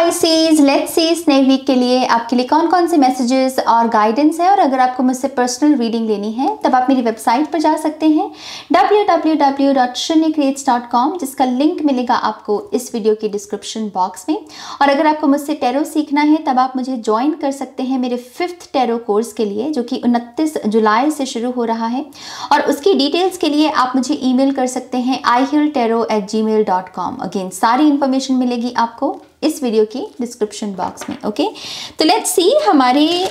Pisces, let's see इस नए week के लिए आपके लिए कौन कौन से मैसेजेस और गाइडेंस है। और अगर आपको मुझसे पर्सनल रीडिंग लेनी है तब आप मेरी वेबसाइट पर जा सकते हैं www.shrunyacreates.com, जिसका लिंक मिलेगा आपको इस वीडियो की डिस्क्रिप्शन बॉक्स में। और अगर आपको मुझसे टैरो सीखना है तब आप मुझे ज्वाइन कर सकते हैं मेरे 5th टैरो कोर्स के लिए, जो कि 29 जुलाई से शुरू हो रहा है। और उसकी डिटेल्स के लिए आप मुझे ईमेल कर सकते हैं ihealtarot@gmail.com। अगेन सारी इंफॉर्मेशन मिलेगी आपको इस वीडियो की डिस्क्रिप्शन बॉक्स में। ओके, तो लेट्स सी हमारे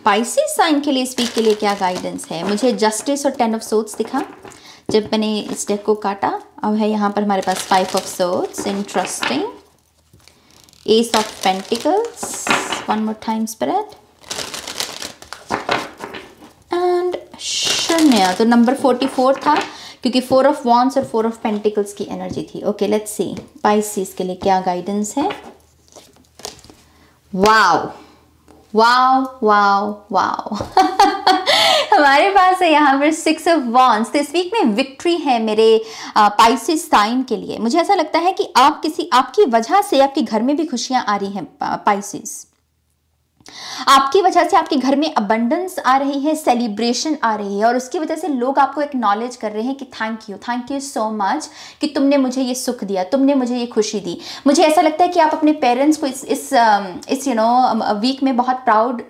पाइसेस साइन के लिए इस वीक के लिए क्या गाइडेंस है। मुझे जस्टिस और 10 ऑफ सोर्ड्स दिखा जब मैंने इस डेक को काटा। अब है यहाँ पर हमारे पास 5 of swords, interesting, S of pentacles, one more time spirit, and शून्य। तो नंबर 44 था क्योंकि 4 ऑफ वॉन्ड्स और 4 ऑफ पेंटिकल्स की एनर्जी थी। ओके, लेट्स सी पाइसेस के लिए क्या गाइडेंस है। वाव वाव वाव वाव हमारे पास है यहाँ पर 6 ऑफ वॉन्ड्स। तो इस वीक में विक्ट्री है मेरे पाइसेस साइन के लिए। मुझे ऐसा लगता है कि आपकी वजह से आपके घर में भी खुशियां आ रही हैं पाइसेस। आपकी वजह से आपके घर में अबंडेंस आ रही है, सेलिब्रेशन आ रही है, और उसकी वजह से लोग आपको एक्नॉलेज कर रहे हैं कि थैंक यू सो मच कि तुमने मुझे ये सुख दिया, तुमने मुझे ये खुशी दी। मुझे ऐसा लगता है कि आप अपने पेरेंट्स को इस वीक में बहुत प्राउड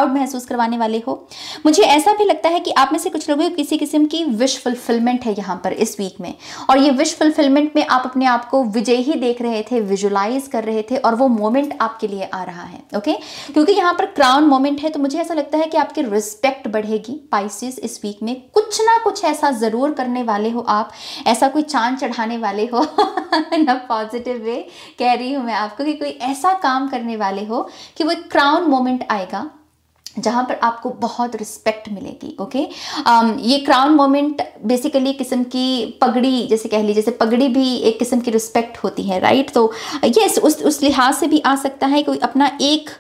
महसूस करवाने वाले हो। मुझे ऐसा भी लगता है कि आप में से कुछ लोगों को किसी किस्म की विश फुलफिलमेंट है यहाँ पर इस वीक में, और ये विश फुलफिलमेंट में आप अपने आप को विजयी देख रहे थे, विजुलाइज कर रहे थे, और वो मोमेंट आपके लिए आ रहा है। ओके, क्योंकि यहाँ पर क्राउन मोमेंट है, तो मुझे ऐसा लगता है कि आपकी रिस्पेक्ट बढ़ेगी पाइसेस इस वीक में। कुछ ना कुछ ऐसा जरूर करने वाले हो आप, ऐसा कोई चांद चढ़ाने वाले हो ना, पॉजिटिव वे कह रही हूं मैं आपको कि कोई ऐसा काम करने वाले हो कि वो एक क्राउन मोमेंट आएगा जहां पर आपको बहुत रिस्पेक्ट मिलेगी। ओके, ये क्राउन मोमेंट बेसिकली किस्म की पगड़ी जैसे कह लीजिए, जैसे पगड़ी भी एक किस्म की रिस्पेक्ट होती है, राइट। तो यस, उस लिहाज से भी आ सकता है कोई अपना एक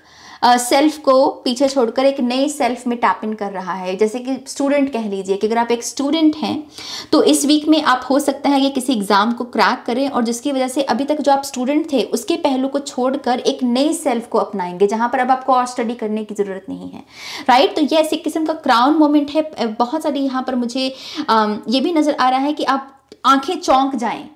सेल्फ को पीछे छोड़कर एक नए सेल्फ में टैप इन कर रहा है। जैसे कि स्टूडेंट कह लीजिए कि अगर आप एक स्टूडेंट हैं तो इस वीक में आप हो सकता है कि किसी एग्जाम को क्रैक करें, और जिसकी वजह से अभी तक जो आप स्टूडेंट थे उसके पहलू को छोड़कर एक नए सेल्फ को अपनाएंगे, जहां पर अब आपको और स्टडी करने की जरूरत नहीं है, राइट। तो ये ऐसी किस्म का क्राउन मोमेंट है। बहुत सारी यहाँ पर मुझे ये भी नजर आ रहा है कि आप आंखें चौंक जाएं,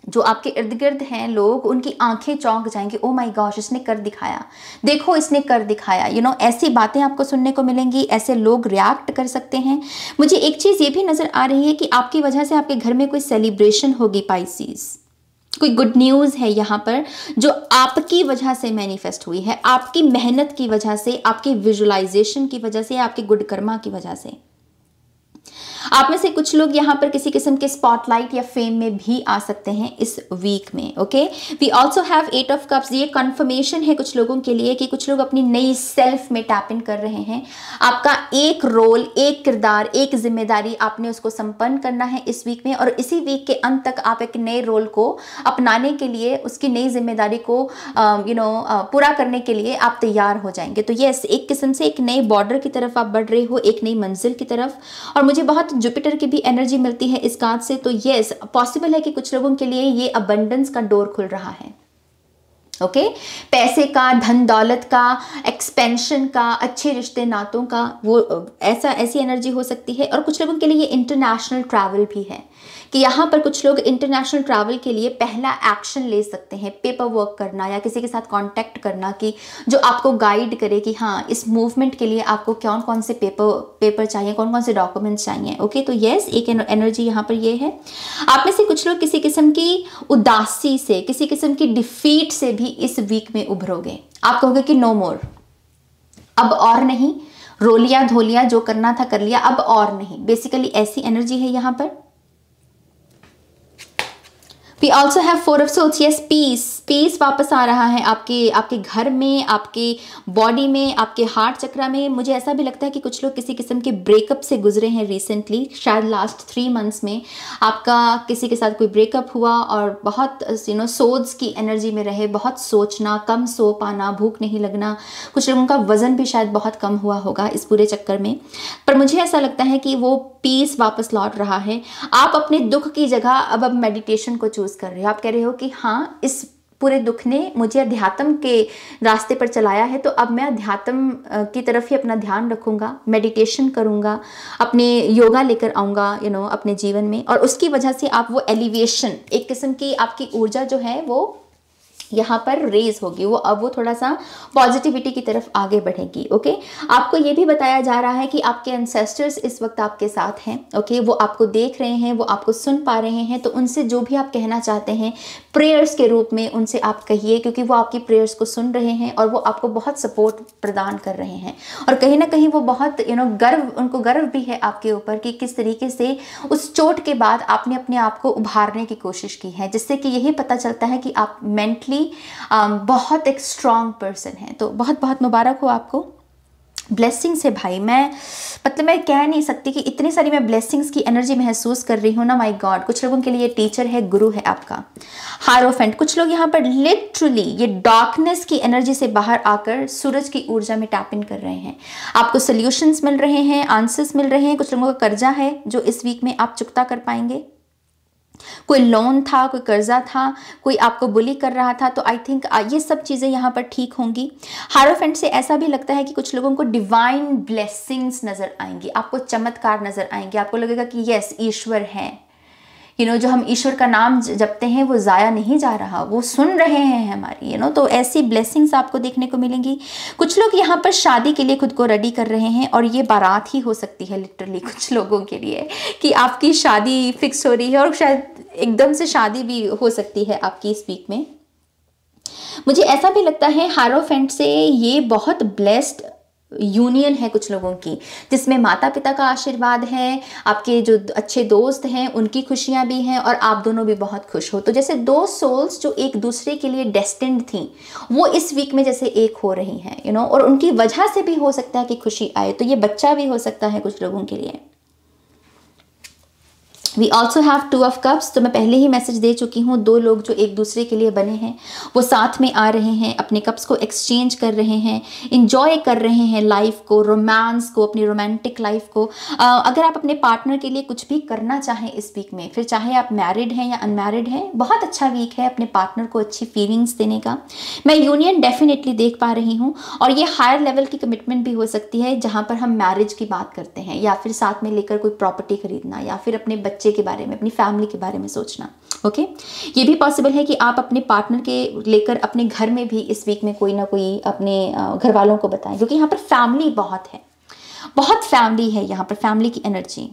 जो आपके इर्द गिर्द हैं लोग, उनकी आंखें चौंक जाएंगी। ओ माय गॉश, इसने कर दिखाया, देखो इसने कर दिखाया। ऐसी बातें आपको सुनने को मिलेंगी, ऐसे लोग रिएक्ट कर सकते हैं। मुझे एक चीज ये भी नजर आ रही है कि आपकी वजह से आपके घर में कोई सेलिब्रेशन होगी पाइसेस, कोई गुड न्यूज है यहाँ पर जो आपकी वजह से मैनिफेस्ट हुई है, आपकी मेहनत की वजह से, आपकी विजुअलाइजेशन की वजह से, आपके गुड कर्मा की वजह से। आप में से कुछ लोग यहाँ पर किसी किस्म के स्पॉटलाइट या फेम में भी आ सकते हैं इस वीक में। Okay, we also have 8 of cups. ये कंफर्मेशन है कुछ लोगों के लिए कि कुछ लोग अपनी नई सेल्फ में टैप इन कर रहे हैं। आपका एक रोल, एक किरदार, एक जिम्मेदारी आपने उसको संपन्न करना है इस वीक में, और इसी वीक के अंत तक आप एक नए रोल को अपनाने के लिए, उसकी नई जिम्मेदारी को पूरा करने के लिए आप तैयार हो जाएंगे। तो यस, एक किस्म से एक नए बॉर्डर की तरफ आप बढ़ रहे हो, एक नई मंजिल की तरफ। और मुझे बहुत जुपिटर की भी एनर्जी मिलती है इस कार्ड से। तो यस, पॉसिबल है कि कुछ लोगों के लिए ये अबंडेंस का डोर खुल रहा है। ओके, पैसे का, धन दौलत का, एक्सपेंशन का, अच्छे रिश्ते नातों का, वो ऐसी एनर्जी हो सकती है। और कुछ लोगों के लिए ये इंटरनेशनल ट्रैवल भी है कि यहाँ पर कुछ लोग इंटरनेशनल ट्रैवल के लिए पहला एक्शन ले सकते हैं, पेपर वर्क करना या किसी के साथ कांटेक्ट करना, कि जो आपको गाइड करे कि हाँ, इस मूवमेंट के लिए आपको कौन कौन से पेपर चाहिए, कौन कौन से डॉक्यूमेंट्स चाहिए। ओके, तो यस, एक एनर्जी यहाँ पर ये है। आप में से कुछ लोग किसी किस्म की उदासी से, किसी किस्म की डिफीट से भी इस वीक में उभरोगे। आप कहोगे कि नो मोर, अब और नहीं, रोलिया धोलिया, जो करना था कर लिया, अब और नहीं। बेसिकली ऐसी एनर्जी है यहाँ पर। We also have 4 of swords. Yes, piece वापस आ रहा है आपके घर में, आपके बॉडी में, आपके हार्ट चक्रा में। मुझे ऐसा भी लगता है कि कुछ लोग किसी किस्म के ब्रेकअप से गुजरे हैं रिसेंटली, शायद लास्ट 3 मंथ्स में आपका किसी के साथ कोई ब्रेकअप हुआ, और बहुत सोड्स की एनर्जी में रहे, बहुत सोचना, कम सो पाना, भूख नहीं लगना। कुछ लोगों का वजन भी शायद बहुत कम हुआ होगा इस पूरे चक्कर में। पर मुझे ऐसा लगता है कि वो पीस वापस लौट रहा है। आप अपने दुख की जगह अब मेडिटेशन को चूज कर रहे हो। आप कह रहे हो कि हाँ, इस पूरे दुख ने मुझे अध्यात्म के रास्ते पर चलाया है, तो अब मैं अध्यात्म की तरफ ही अपना ध्यान रखूंगा, मेडिटेशन करूंगा, अपने योगा लेकर आऊँगा अपने जीवन में, और उसकी वजह से आप वो एलिवेशन, एक किस्म की आपकी ऊर्जा जो है वो यहाँ पर रेज होगी, वो अब वो थोड़ा सा पॉजिटिविटी की तरफ आगे बढ़ेगी। ओके, आपको ये भी बताया जा रहा है कि आपके एंसेस्टर्स इस वक्त आपके साथ हैं। ओके, वो आपको देख रहे हैं, वो आपको सुन पा रहे हैं, तो उनसे जो भी आप कहना चाहते हैं प्रेयर्स के रूप में उनसे आप कहिए, क्योंकि वो आपकी प्रेयर्स को सुन रहे हैं और वो आपको बहुत सपोर्ट प्रदान कर रहे हैं। और कहीं ना कहीं वो बहुत उनको गर्व भी है आपके ऊपर कि किस तरीके से उस चोट के बाद आपने अपने आप को उभारने की कोशिश की है, जिससे कि यही पता चलता है कि आप मेंटली बहुत एक स्ट्रॉन्ग पर्सन है। तो बहुत बहुत मुबारक हो आपको, ब्लेसिंग्स है भाई। मैं कह नहीं सकती कि इतनी सारी मैं ब्लेसिंग्स की एनर्जी महसूस कर रही हूँ ना, माय गॉड। कुछ लोगों के लिए ये टीचर है, गुरु है आपका, हायरोफेंट। कुछ लोग यहाँ पर लिटरली ये डार्कनेस की एनर्जी से बाहर आकर सूरज की ऊर्जा में टैप इन कर रहे हैं। आपको सोल्यूशंस मिल रहे हैं, आंसर्स मिल रहे हैं। कुछ लोगों का कर्जा है जो इस वीक में आप चुकता कर पाएंगे। कोई लोन था, कोई कर्जा था, कोई आपको बुली कर रहा था, तो आई थिंक ये सब चीज़ें यहाँ पर ठीक होंगी। हायरोफेंट से ऐसा भी लगता है कि कुछ लोगों को डिवाइन ब्लेसिंग्स नज़र आएंगी, आपको चमत्कार नज़र आएंगे। आपको लगेगा कि यस, ईश्वर है, जो हम ईश्वर का नाम जपते हैं वो ज़ाया नहीं जा रहा, वो सुन रहे हैं हमारी, तो ऐसी ब्लेसिंग्स आपको देखने को मिलेंगी। कुछ लोग यहाँ पर शादी के लिए खुद को रेडी कर रहे हैं, और ये बारात ही हो सकती है लिटरली कुछ लोगों के लिए, कि आपकी शादी फिक्स हो रही है, और शायद एकदम से शादी भी हो सकती है आपकी इस वीक में। मुझे ऐसा भी लगता है हायरोफेंट से ये बहुत ब्लेस्ड यूनियन है कुछ लोगों की, जिसमें माता पिता का आशीर्वाद है, आपके जो अच्छे दोस्त हैं उनकी खुशियां भी हैं, और आप दोनों भी बहुत खुश हो। तो जैसे दो सोल्स जो एक दूसरे के लिए डेस्टिन्ड थी, वो इस वीक में जैसे एक हो रही हैं, और उनकी वजह से भी हो सकता है कि खुशी आए। तो ये बच्चा भी हो सकता है कुछ लोगों के लिए। We also have 2 of cups. तो मैं पहले ही मैसेज दे चुकी हूँ, 2 लोग जो एक दूसरे के लिए बने हैं वो साथ में आ रहे हैं, अपने कप्स को एक्सचेंज कर रहे हैं, इंजॉय कर रहे हैं लाइफ को, रोमांस को, अपनी रोमांटिक लाइफ को। अगर आप अपने पार्टनर के लिए कुछ भी करना चाहें इस वीक में, फिर चाहे आप मैरिड हैं या अनमैरिड हैं, बहुत अच्छा वीक है अपने पार्टनर को अच्छी फीलिंग्स देने का। मैं यूनियन डेफिनेटली देख पा रही हूँ, और ये हायर लेवल की कमिटमेंट भी हो सकती है, जहाँ पर हम मैरिज की बात करते हैं, या फिर साथ में लेकर कोई प्रॉपर्टी खरीदना, या फिर अपने बच्चे के बारे में, अपनी फैमिली के बारे में सोचना। ओके, ये भी पॉसिबल है कि आप अपने पार्टनर के लेकर अपने घर में भी इस वीक में कोई ना कोई अपने घर वालों को बताएं, क्योंकि यहाँ पर फैमिली बहुत है, बहुत फैमिली है यहाँ पर, फैमिली की एनर्जी।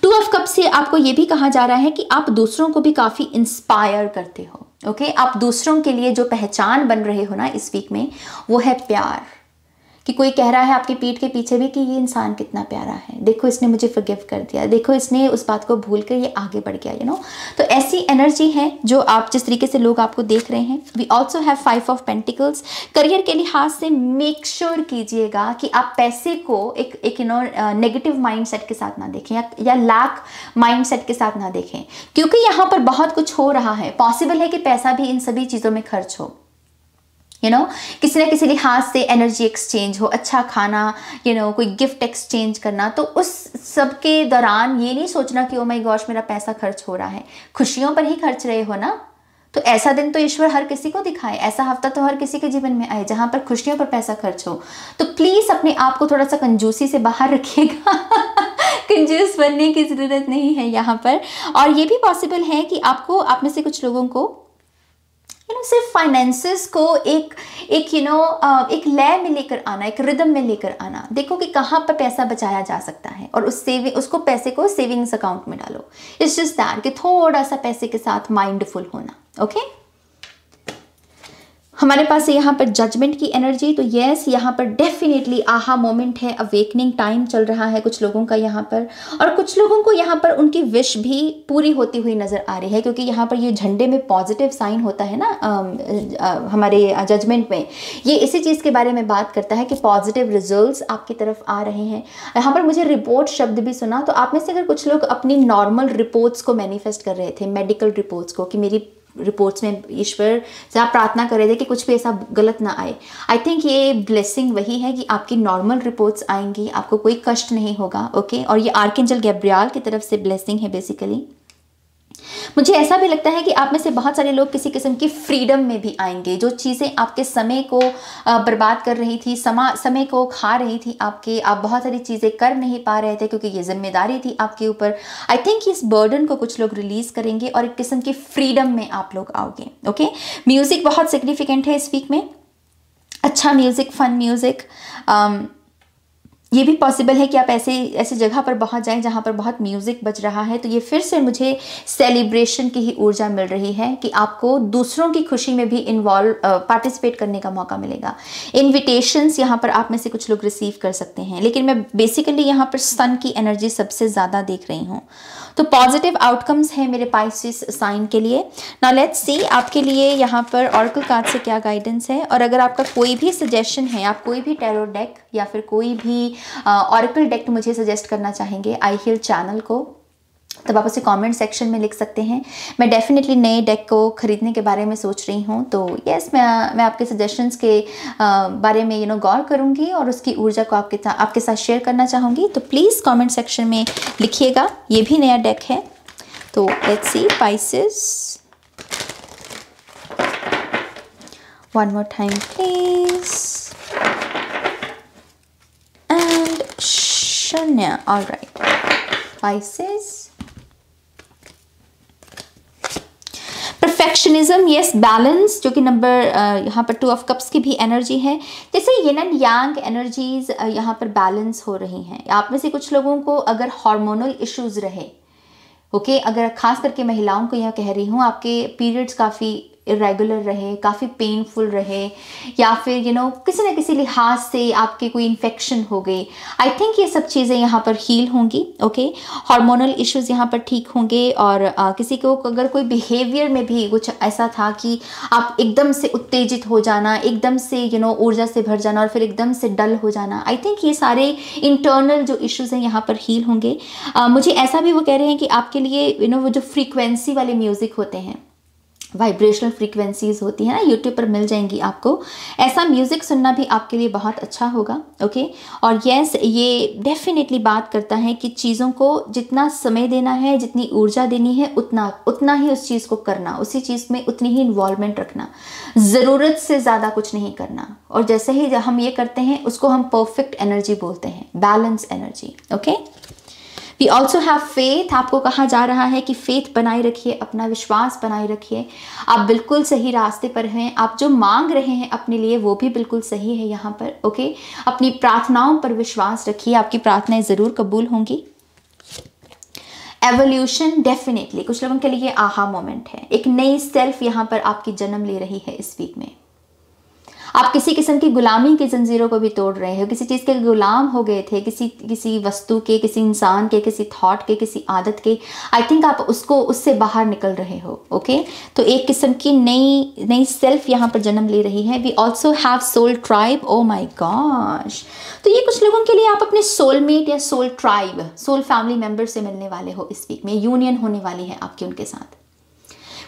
2 ऑफ कप से आपको ये भी कहा जा रहा है कि आप दूसरों को भी काफी इंस्पायर करते हो। ओके, आप दूसरों के लिए जो पहचान बन रहे हो ना इस वीक में, वो है प्यार। कि कोई कह रहा है आपकी पीठ के पीछे भी कि ये इंसान कितना प्यारा है, देखो इसने मुझे फॉरगिव कर दिया, देखो इसने उस बात को भूल कर ये आगे बढ़ गया, तो ऐसी एनर्जी है जो आप, जिस तरीके से लोग आपको देख रहे हैं। We also have 5 of pentacles. Career के लिहाज से मेक श्योर कीजिएगा कि आप पैसे को एक नेगेटिव माइंड सेट के साथ ना देखें, या लैक माइंड सेट के साथ ना देखें, क्योंकि यहाँ पर बहुत कुछ हो रहा है। पॉसिबल है कि पैसा भी इन सभी चीज़ों में खर्च हो, किसी ना किसी लिहाज से एनर्जी एक्सचेंज हो, अच्छा खाना, कोई गिफ्ट एक्सचेंज करना। तो उस सब के दौरान ये नहीं सोचना कि ओ माय गॉश मेरा पैसा खर्च हो रहा है, खुशियों पर ही खर्च रहे हो ना। तो ऐसा दिन तो ईश्वर हर किसी को दिखाए, ऐसा हफ्ता तो हर किसी के जीवन में आए जहां पर खुशियों पर पैसा खर्च हो। तो प्लीज अपने आप को थोड़ा सा कंजूसी से बाहर रखिएगा कंजूस बनने की जरूरत नहीं है यहाँ पर। और ये भी पॉसिबल है कि आपको, आप में से कुछ लोगों को सिर्फ फाइनेंसेस को एक लय में लेकर आना, एक रिदम में लेकर आना। देखो कि कहाँ पर पैसा बचाया जा सकता है, और उसको पैसे को सेविंग्स अकाउंट में डालो। इट्स जस्ट दैट कि थोड़ा सा पैसे के साथ माइंडफुल होना। ओके, हमारे पास है यहाँ पर जजमेंट की एनर्जी। तो यस, यहाँ पर डेफिनेटली आहा मोमेंट है, अवेकनिंग टाइम चल रहा है कुछ लोगों का यहाँ पर, और कुछ लोगों को यहाँ पर उनकी विश भी पूरी होती हुई नजर आ रही है, क्योंकि यहाँ पर ये झंडे में पॉजिटिव साइन होता है ना हमारे जजमेंट में, ये इसी चीज़ के बारे में बात करता है कि पॉजिटिव रिजल्ट्स आपकी तरफ आ रहे हैं। यहाँ पर मुझे रिपोर्ट शब्द भी सुना, तो आप में से अगर कुछ लोग अपनी नॉर्मल रिपोर्ट्स को मैनिफेस्ट कर रहे थे, मेडिकल रिपोर्ट्स को, कि मेरी रिपोर्ट्स में ईश्वर से आप प्रार्थना कर रहे थे कि कुछ भी ऐसा गलत ना आए, आई थिंक ये ब्लेसिंग वही है कि आपकी नॉर्मल रिपोर्ट्स आएंगी, आपको कोई कष्ट नहीं होगा। ओके, और ये आर्कएंजल गैब्रियल की तरफ से ब्लेसिंग है बेसिकली। मुझे ऐसा भी लगता है कि आप में से बहुत सारे लोग किसी किस्म की फ्रीडम में भी आएंगे। जो चीज़ें आपके समय को बर्बाद कर रही थी, समय को खा रही थी आपके, आप बहुत सारी चीज़ें कर नहीं पा रहे थे क्योंकि ये जिम्मेदारी थी आपके ऊपर। आई थिंक इस बर्डन को कुछ लोग रिलीज करेंगे और एक किस्म की फ्रीडम में आप लोग आओगे। ओके, म्यूजिक बहुत सिग्निफिकेंट है इस वीक में। अच्छा म्यूजिक, फन म्यूजिक। ये भी पॉसिबल है कि आप ऐसी जगह पर पहुंच जाएं जहां पर बहुत म्यूजिक बज रहा है। तो ये फिर से मुझे सेलिब्रेशन की ही ऊर्जा मिल रही है कि आपको दूसरों की खुशी में भी पार्टिसिपेट करने का मौका मिलेगा। इनविटेशंस यहाँ पर आप में से कुछ लोग रिसीव कर सकते हैं, लेकिन मैं बेसिकली यहाँ पर सन की एनर्जी सबसे ज़्यादा देख रही हूँ। तो पॉजिटिव आउटकम्स है मेरे पाइसेस साइन के लिए। नाउ लेट्स सी आपके लिए यहाँ पर ऑरेकल कार्ड से क्या गाइडेंस है। और अगर आपका कोई भी सजेशन है, आप कोई भी टैरो डेक या फिर कोई भी ऑरेकल डेक मुझे सजेस्ट करना चाहेंगे आई हील चैनल को, तब आप उसे कमेंट सेक्शन में लिख सकते हैं। मैं डेफिनेटली नए डेक को खरीदने के बारे में सोच रही हूँ। तो यस, मैं आपके सजेशंस के बारे में गौर करूँगी और उसकी ऊर्जा को आपके साथ शेयर करना चाहूँगी। तो प्लीज़ कमेंट सेक्शन में लिखिएगा। ये भी नया डेक है। तो let's see pieces, one more time please, and शून्य। Alright pieces, perfectionism, yes, balance, जो कि नंबर यहाँ पर 2 ऑफ कप्स की भी एनर्जी है। जैसे येन एंड यांग एनर्जीज यहाँ पर बैलेंस हो रही हैं। आप में से कुछ लोगों को अगर हार्मोनल इश्यूज रहे, ओके, अगर खास करके महिलाओं को यह कह रही हूँ, आपके पीरियड्स काफ़ी इरेगुलर रहे, काफ़ी पेनफुल रहे, या फिर किसी न किसी लिहाज से आपके कोई इन्फेक्शन हो गई, आई थिंक ये सब चीज़ें यहाँ पर हील होंगी। ओके, हार्मोनल इश्यूज यहाँ पर ठीक होंगे। और किसी को अगर कोई बिहेवियर में भी कुछ ऐसा था कि आप एकदम से उत्तेजित हो जाना, एकदम से ऊर्जा से भर जाना और फिर एकदम से डल हो जाना, आई थिंक ये सारे इंटरनल जो इश्यूज हैं यहाँ पर हील होंगे। मुझे ऐसा भी वो कह रहे हैं कि आपके लिए वो जो फ्रीक्वेंसी वाले म्यूज़िक होते हैं, वाइब्रेशनल फ्रीक्वेंसीज होती है ना, यूट्यूब पर मिल जाएंगी आपको, ऐसा म्यूज़िक सुनना भी आपके लिए बहुत अच्छा होगा। ओके, और यस, ये डेफिनेटली बात करता है कि चीज़ों को जितना समय देना है, जितनी ऊर्जा देनी है, उतना ही उस चीज़ को करना, उसी चीज़ में उतनी ही इन्वॉल्वमेंट रखना, ज़रूरत से ज़्यादा कुछ नहीं करना। और जैसे ही हम ये करते हैं उसको हम परफेक्ट एनर्जी बोलते हैं, balance energy. Okay, we also have faith. आपको कहा जा रहा है कि फेथ बनाए रखिए, अपना विश्वास बनाए रखिए। आप बिल्कुल सही रास्ते पर हैं। आप जो मांग रहे हैं अपने लिए वो भी बिल्कुल सही है यहाँ पर। ओके, अपनी प्रार्थनाओं पर विश्वास रखिए, आपकी प्रार्थनाएं ज़रूर कबूल होंगी। एवोल्यूशन, डेफिनेटली कुछ लोगों के लिए आहा मोमेंट है। एक नई सेल्फ यहाँ पर आपकी जन्म ले रही है इस वीक में। आप किसी किस्म की गुलामी की जंजीरों को भी तोड़ रहे हो, किसी चीज़ के गुलाम हो गए थे, किसी वस्तु के, किसी इंसान के, किसी थॉट के, किसी आदत के। आई थिंक आप उससे बाहर निकल रहे हो। ओके, तो एक किस्म की नई सेल्फ यहाँ पर जन्म ले रही है। We also have soul tribe. Oh my gosh, तो ये कुछ लोगों के लिए आप अपने सोलमेट या soul tribe, soul family member से मिलने वाले हो इस वीक में। यूनियन होने वाली है आपकी उनके साथ।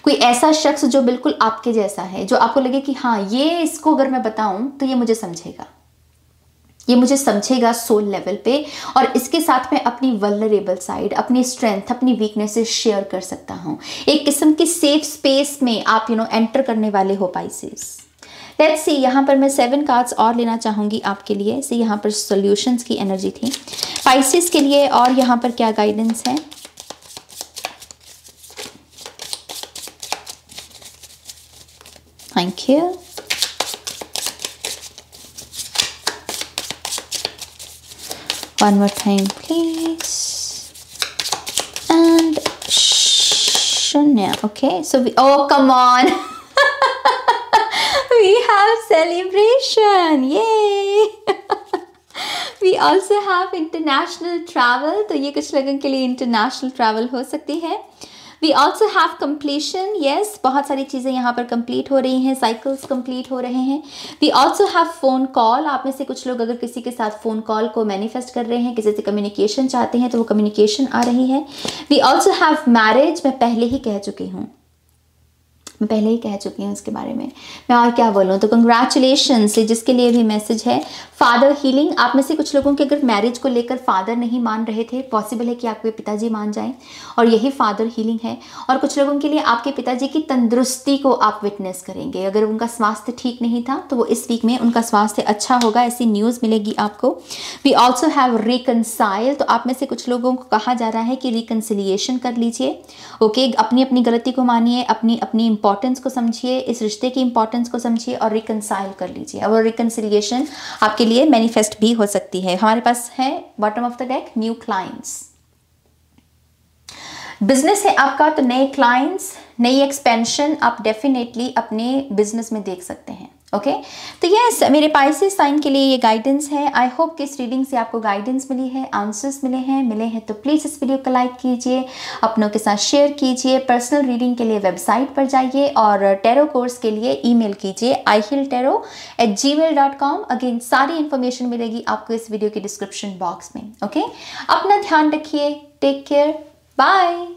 कोई ऐसा शख्स जो बिल्कुल आपके जैसा है, जो आपको लगे कि हाँ, ये इसको अगर मैं बताऊं तो ये मुझे समझेगा सोल लेवल पे, और इसके साथ मैं अपनी वल्नरेबल साइड, अपनी स्ट्रेंथ, अपनी वीकनेसेस शेयर कर सकता हूँ। एक किस्म की सेफ स्पेस में आप एंटर करने वाले हो पाइसेस। लेट्स सी, यहाँ पर मैं 7 कार्ड्स और लेना चाहूँगी आपके लिए। से यहाँ पर सॉल्यूशंस की एनर्जी थी पाइसेस के लिए, और यहाँ पर क्या गाइडेंस है। Thank you. One more time, please. And shunya. Okay, so oh, come on. We have celebration. Yay. We also have international travel. तो ये कुछ लोगों के लिए international travel हो सकती है। We also have completion. Yes, बहुत सारी चीज़ें यहाँ पर कंप्लीट हो रही हैं, साइकिल्स कंप्लीट हो रहे हैं। We also have phone call. आप में से कुछ लोग अगर किसी के साथ फ़ोन कॉल को मैनिफेस्ट कर रहे हैं, किसी से कम्युनिकेशन चाहते हैं, तो वो कम्युनिकेशन आ रही है। We also have marriage. मैं पहले ही कह चुकी हूँ, मैं पहले ही कह चुकी हूँ उसके बारे में, मैं और क्या बोलूँ। तो कंग्रेचुलेशंस जिसके लिए भी मैसेज है। फादर हीलिंग, आप में से कुछ लोगों के अगर मैरिज को लेकर फादर नहीं मान रहे थे, पॉसिबल है कि आपके पिताजी मान जाएं, और यही फादर हीलिंग है। और कुछ लोगों के लिए आपके पिताजी की तंदुरुस्ती को आप विटनेस करेंगे। अगर उनका स्वास्थ्य ठीक नहीं था तो वो इस वीक में उनका स्वास्थ्य अच्छा होगा, ऐसी न्यूज़ मिलेगी आपको। वी ऑल्सो हैव रिकनसाइल, तो आप में से कुछ लोगों को कहा जा रहा है कि रिकन्सिलिएशन कर लीजिए। ओके, अपनी अपनी गलती को मानिए, अपनी अपनी इंपॉर्टेंस को समझिए, इस रिश्ते की इंपॉर्टेंस को समझिए और रिकनसाइल कर लीजिए। और रिकन्सिलिएशन आपके लिए मैनिफेस्ट भी हो सकती है। हमारे पास है bottom of the deck new clients. Business है आपका तो नए क्लाइंट्स, नई एक्सपेंशन आप डेफिनेटली अपने बिजनेस में देख सकते हैं। ओके, तो यस, मेरे पाइसेस साइन के लिए ये गाइडेंस है। आई होप कि इस रीडिंग से आपको गाइडेंस मिली है, आंसर्स मिले हैं तो प्लीज़ इस वीडियो को लाइक कीजिए, अपनों के साथ शेयर कीजिए। पर्सनल रीडिंग के लिए वेबसाइट पर जाइए और टेरो कोर्स के लिए ईमेल कीजिए ihilltarot@gmail.com। अगेन सारी इन्फॉर्मेशन मिलेगी आपको इस वीडियो के डिस्क्रिप्शन बॉक्स में। ओके, अपना ध्यान रखिए, टेक केयर, बाय।